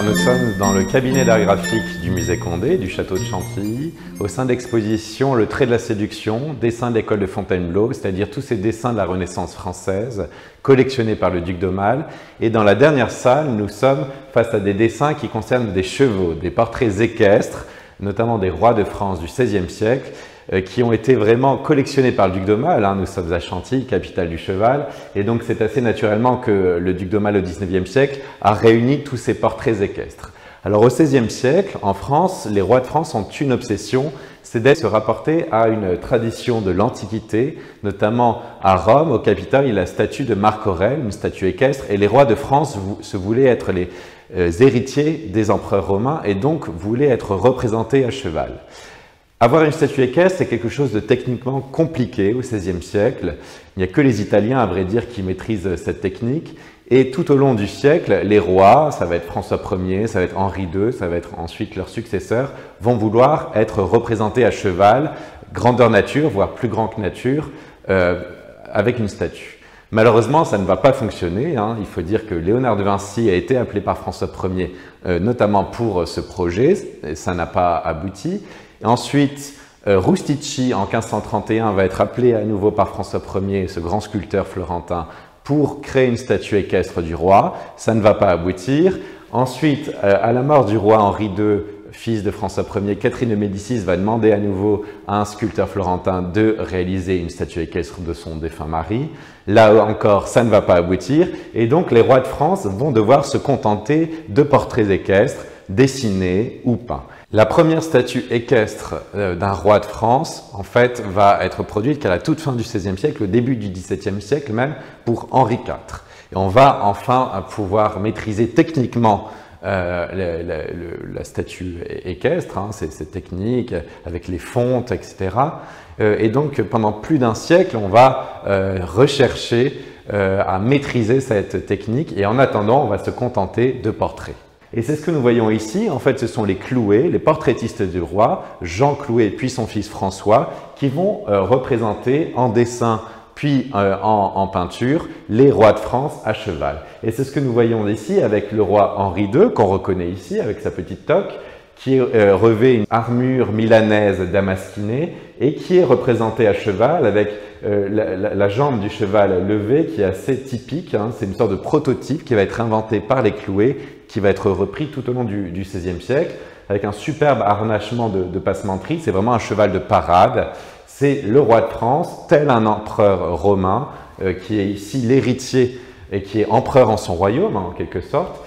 Nous sommes dans le cabinet d'art graphique du musée Condé, du château de Chantilly, au sein de l'exposition Le trait de la séduction, dessin de l'école de Fontainebleau, c'est-à-dire tous ces dessins de la Renaissance française collectionnés par le duc d'Aumale. Et dans la dernière salle, nous sommes face à des dessins qui concernent des chevaux, des portraits équestres, notamment des rois de France du XVIe siècle, qui ont été vraiment collectionnés par le duc d'Aumale. Nous sommes à Chantilly, capitale du cheval, et donc c'est assez naturellement que le duc d'Aumale au XIXe siècle a réuni tous ces portraits équestres. Alors au XVIe siècle, en France, les rois de France ont une obsession, c'est d'être se rapporter à une tradition de l'Antiquité, notamment à Rome, au Capitole, il y a la statue de Marc Aurèle, une statue équestre, et les rois de France se voulaient être les héritiers des empereurs romains et donc voulaient être représentés à cheval. Avoir une statue équestre, c'est quelque chose de techniquement compliqué au XVIe siècle. Il n'y a que les Italiens, à vrai dire, qui maîtrisent cette technique. Et tout au long du siècle, les rois, ça va être François Ier, ça va être Henri II, ça va être ensuite leurs successeurs, vont vouloir être représentés à cheval, grandeur nature, voire plus grand que nature, avec une statue. Malheureusement, ça ne va pas fonctionner. Il faut dire que Léonard de Vinci a été appelé par François Ier, notamment pour ce projet. Ça n'a pas abouti. Ensuite, Rusticci, en 1531, va être appelé à nouveau par François Ier, ce grand sculpteur florentin, pour créer une statue équestre du roi. Ça ne va pas aboutir. Ensuite, à la mort du roi Henri II, fils de François Ier, Catherine de Médicis va demander à nouveau à un sculpteur florentin de réaliser une statue équestre de son défunt mari. Là encore, ça ne va pas aboutir. Et donc, les rois de France vont devoir se contenter de portraits équestres, dessinés ou peints. La première statue équestre d'un roi de France, en fait, va être produite qu'à la toute fin du XVIe siècle, au début du XVIIe siècle même, pour Henri IV. Et on va enfin pouvoir maîtriser techniquement la statue équestre, ces techniques avec les fontes, etc. Et donc, pendant plus d'un siècle, on va rechercher à maîtriser cette technique. Et en attendant, on va se contenter de portraits. Et c'est ce que nous voyons ici. En fait, ce sont les Clouet, les portraitistes du roi, Jean Clouet puis son fils François, qui vont représenter en dessin puis en peinture les rois de France à cheval. Et c'est ce que nous voyons ici avec le roi Henri II, qu'on reconnaît ici avec sa petite toque, qui revêt une armure milanaise damasquinée et qui est représenté à cheval avec la jambe du cheval levée qui est assez typique. C'est une sorte de prototype qui va être inventé par les Clouet, qui va être repris tout au long du XVIe siècle avec un superbe harnachement de passementerie. C'est vraiment un cheval de parade. C'est le roi de France, tel un empereur romain, qui est ici l'héritier et qui est empereur en son royaume, en quelque sorte,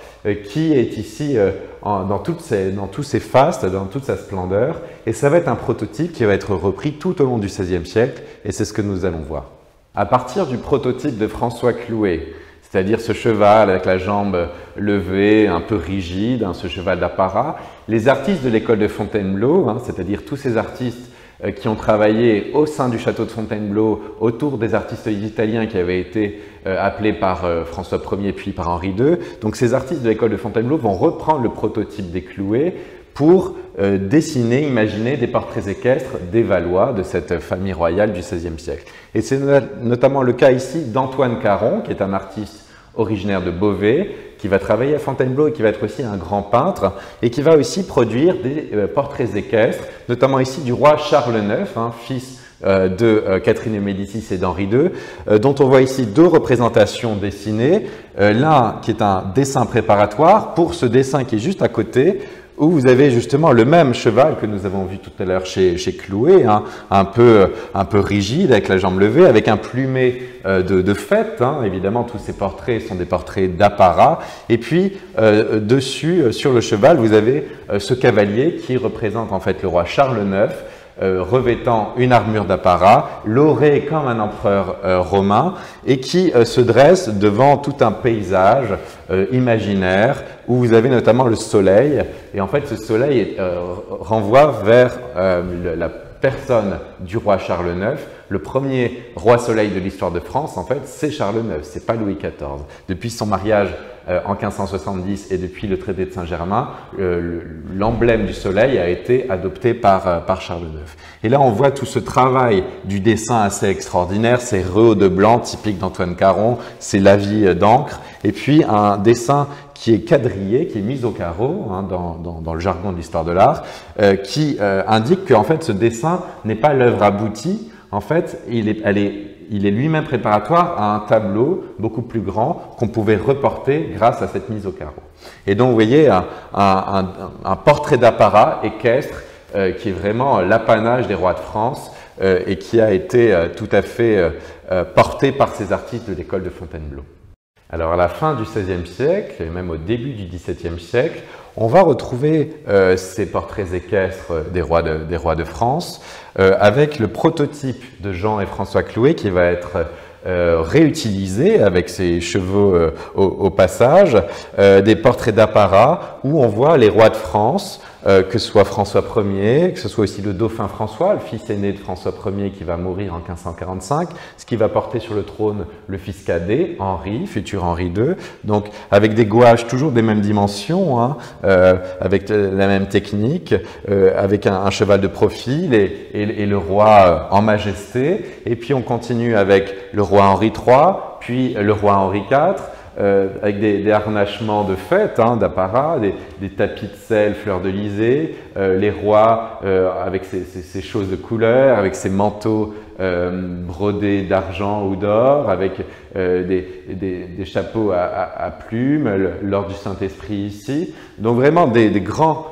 qui est ici dans tous ses fastes, dans toute sa splendeur. Et ça va être un prototype qui va être repris tout au long du XVIe siècle, et c'est ce que nous allons voir. À partir du prototype de François Clouet, c'est-à-dire ce cheval avec la jambe levée, un peu rigide, ce cheval d'apparat, les artistes de l'école de Fontainebleau, c'est-à-dire tous ces artistes qui ont travaillé au sein du château de Fontainebleau autour des artistes italiens qui avaient été appelés par François Ier puis par Henri II. Donc ces artistes de l'école de Fontainebleau vont reprendre le prototype des Clouet pour dessiner, imaginer des portraits équestres des Valois de cette famille royale du XVIe siècle. Et c'est notamment le cas ici d'Antoine Caron, qui est un artiste originaire de Beauvais, qui va travailler à Fontainebleau et qui va être aussi un grand peintre et qui va aussi produire des portraits équestres, notamment ici du roi Charles IX, fils de Catherine de Médicis et d'Henri II, dont on voit ici deux représentations dessinées, l'un qui est un dessin préparatoire pour ce dessin qui est juste à côté, où vous avez justement le même cheval que nous avons vu tout à l'heure chez Clouet, un peu rigide, avec la jambe levée, avec un plumet de fête. Évidemment, tous ces portraits sont des portraits d'apparat. Et puis, dessus, sur le cheval, vous avez ce cavalier qui représente en fait le roi Charles IX, revêtant une armure d'apparat, lauré comme un empereur romain et qui se dresse devant tout un paysage imaginaire où vous avez notamment le soleil. Et en fait, ce soleil renvoie vers la personne du roi Charles IX. Le premier roi soleil de l'histoire de France, en fait, c'est Charles IX, c'est pas Louis XIV. Depuis son mariage en 1570 et depuis le traité de Saint-Germain, l'emblème du soleil a été adopté par Charles IX. Et là, on voit tout ce travail du dessin assez extraordinaire, ces rehauts de blanc typiques d'Antoine Caron, ces lavis d'encre, et puis un dessin qui est quadrillé, qui est mis au carreau hein, dans le jargon de l'histoire de l'art, qui indique qu'en fait ce dessin n'est pas l'œuvre aboutie. En fait, il est lui-même préparatoire à un tableau beaucoup plus grand qu'on pouvait reporter grâce à cette mise au carreau. Et donc, vous voyez un portrait d'apparat équestre qui est vraiment l'apanage des rois de France et qui a été tout à fait porté par ces artistes de l'école de Fontainebleau. Alors, à la fin du XVIe siècle et même au début du XVIIe siècle, on va retrouver ces portraits équestres des rois de France avec le prototype de Jean et François Clouet qui va être réutilisé avec ses chevaux au passage, des portraits d'apparat où on voit les rois de France, que ce soit François Ier, que ce soit aussi le dauphin François, le fils aîné de François Ier qui va mourir en 1545, ce qui va porter sur le trône le fils cadet, Henri, futur Henri II, donc avec des gouaches toujours des mêmes dimensions, hein, avec la même technique, avec un cheval de profil et le roi en majesté, et puis on continue avec le roi Henri III, puis le roi Henri IV, avec des harnachements de fête, hein, d'apparat, des tapis de sel, fleurs de lysée, les rois avec ces choses de couleur, avec ces manteaux brodés d'argent ou d'or, avec des chapeaux à plumes, l'ordre du Saint-Esprit ici. Donc vraiment des grands,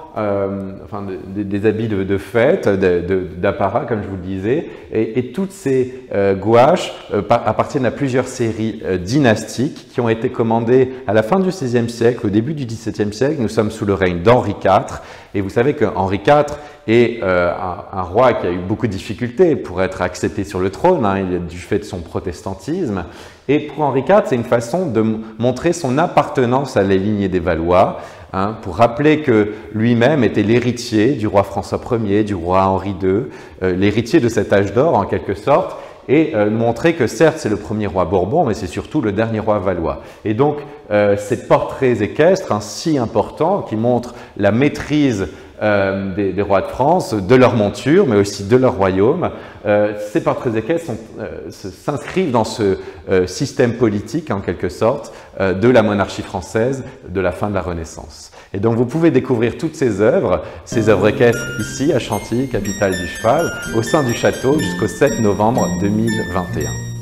des habits de fête, d'apparat, comme je vous le disais. Et toutes ces gouaches appartiennent à plusieurs séries dynastiques qui ont été commandées à la fin du XVIe siècle, au début du XVIIe siècle. Nous sommes sous le règne d'Henri IV. Et vous savez que Henri IV est un roi qui a eu beaucoup de difficultés pour être accepté sur le trône, hein, du fait de son protestantisme. Et pour Henri IV, c'est une façon de montrer son appartenance à la lignée des Valois, hein, pour rappeler que lui-même était l'héritier du roi François Ier, du roi Henri II, l'héritier de cet âge d'or en quelque sorte, et montrer que certes c'est le premier roi Bourbon, mais c'est surtout le dernier roi valois. Et donc ces portraits équestres hein, si importants qui montrent la maîtrise des rois de France, de leur monture, mais aussi de leur royaume, ces portraits équestres s'inscrivent dans ce système politique en quelque sorte de la monarchie française de la fin de la Renaissance. Et donc vous pouvez découvrir toutes ces œuvres équestres ici à Chantilly, capitale du cheval, au sein du château jusqu'au 7 novembre 2021.